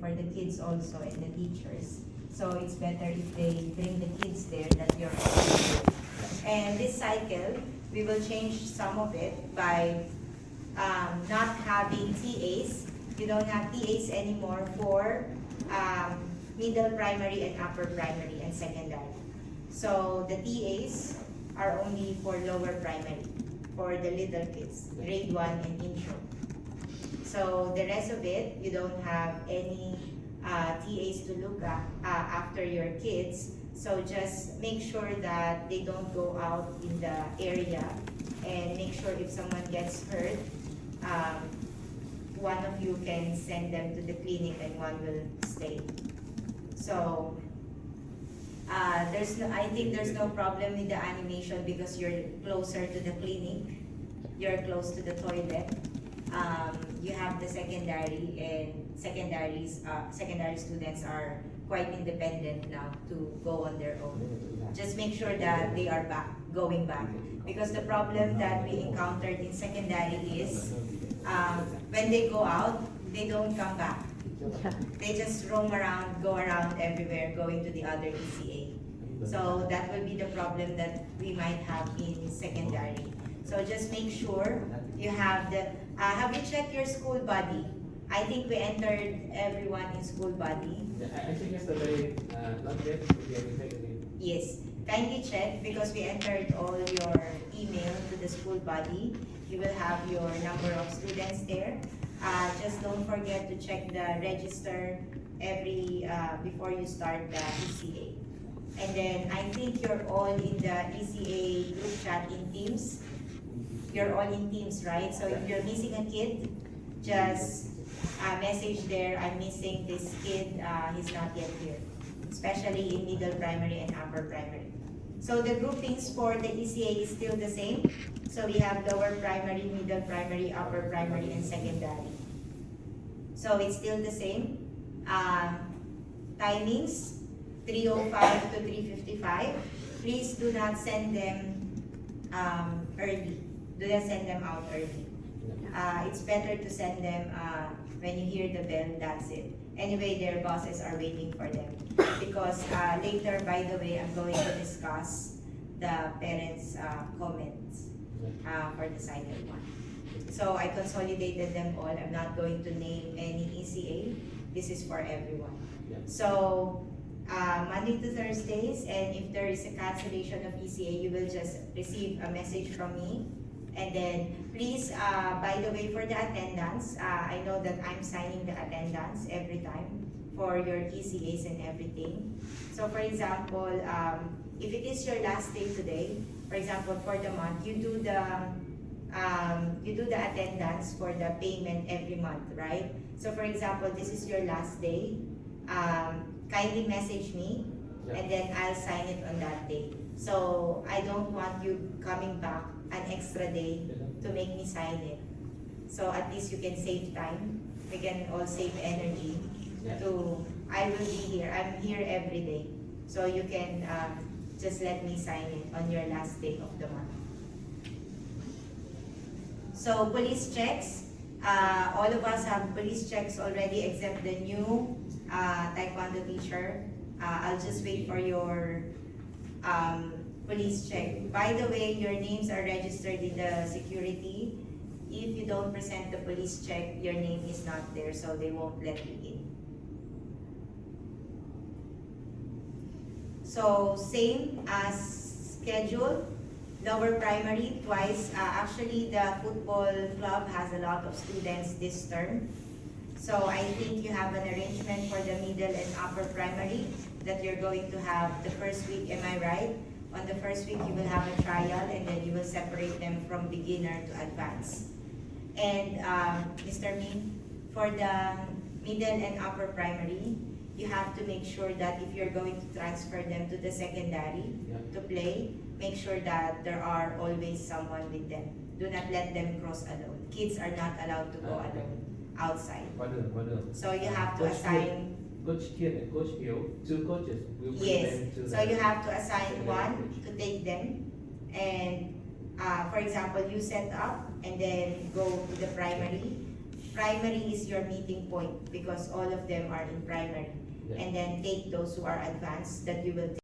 for the kids also and the teachers. So it's better if they bring the kids there that you're also there. And this cycle, we will change some of it by not having TAs. You don't have TAs anymore for middle primary and upper primary and secondary. So the TAs are only for lower primary, for the little kids, grade 1 and intro. So the rest of it, you don't have any TAs to look at after your kids. So just make sure that they don't go out in the area, and make sure if someone gets hurt, one of you can send them to the clinic and one will stay. So I think there's no problem with the animation because you're closer to the clinic, you're close to the toilet. You have the secondary, and secondary students are quite independent now to go on their own. Just make sure that they are going back. Because the problem that we encountered in secondary is when they go out, they don't come back. They just roam around, go around everywhere, going to the other ECA. So that will be the problem that we might have in secondary. So just make sure you have the, have you checked your school body? I think we entered everyone in school body. I think yesterday, not yet, we have checked it. Yes, kindly check because we entered all your email to the school body. You will have your number of students there. Just don't forget to check the register every before you start the ECA. And then I think you're all in the ECA group chat in Teams. You're all in Teams, right? So if you're missing a kid, just message there, I'm missing this kid, he's not yet here. Especially in middle primary and upper primary. So the groupings for the ECA is still the same. So we have lower primary, middle primary, upper primary, and secondary. So it's still the same. Timings, 3:05 to 3:55. Please do not send them early. Do not send them out early. It's better to send them when you hear the bell, that's it. Anyway, their bosses are waiting for them. Because later, by the way, I'm going to discuss the parents' comments for the cycle 1. So I consolidated them all. I'm not going to name any ECA. This is for everyone. So Monday to Thursdays, and if there is a cancellation of ECA, you will just receive a message from me. And then please, by the way, for the attendance, I know that I'm signing the attendance every time for your ECAs and everything. So for example, if it is your last day today, for example, for the month, you do the attendance for the payment every month, right? So for example, this is your last day. Kindly message me, and then I'll sign it on that day. So I don't want you coming back an extra day to make me sign it. So at least you can save time. We can all save energy. I will be here. I'm here every day. So you can just let me sign it on your last day of the month. So police checks. All of us have police checks already except the new Taekwondo teacher. I'll just wait for your police check. By the way, your names are registered in the security. If you don't present the police check, your name is not there, so they won't let you in. So same as schedule, lower primary twice. Actually, the football club has a lot of students this term. So I think you have an arrangement for the middle and upper primary that you're going to have the first week, am I right? On the first week, you will have a trial, and then you will separate them from beginner to advanced. And Mr. Min, for the middle and upper primary, you have to make sure that if you're going to transfer them to the secondary to play, make sure that there are always someone with them. Do not let them cross alone. Kids are not allowed to go alone outside. So you have to assign Coach Kian and Coach Hill, 2 coaches will bring them to so you have to assign one to take them, and for example, you set up and then go to the primary. primary is your meeting point because all of them are in primary. Yeah. And then take those who are advanced that you will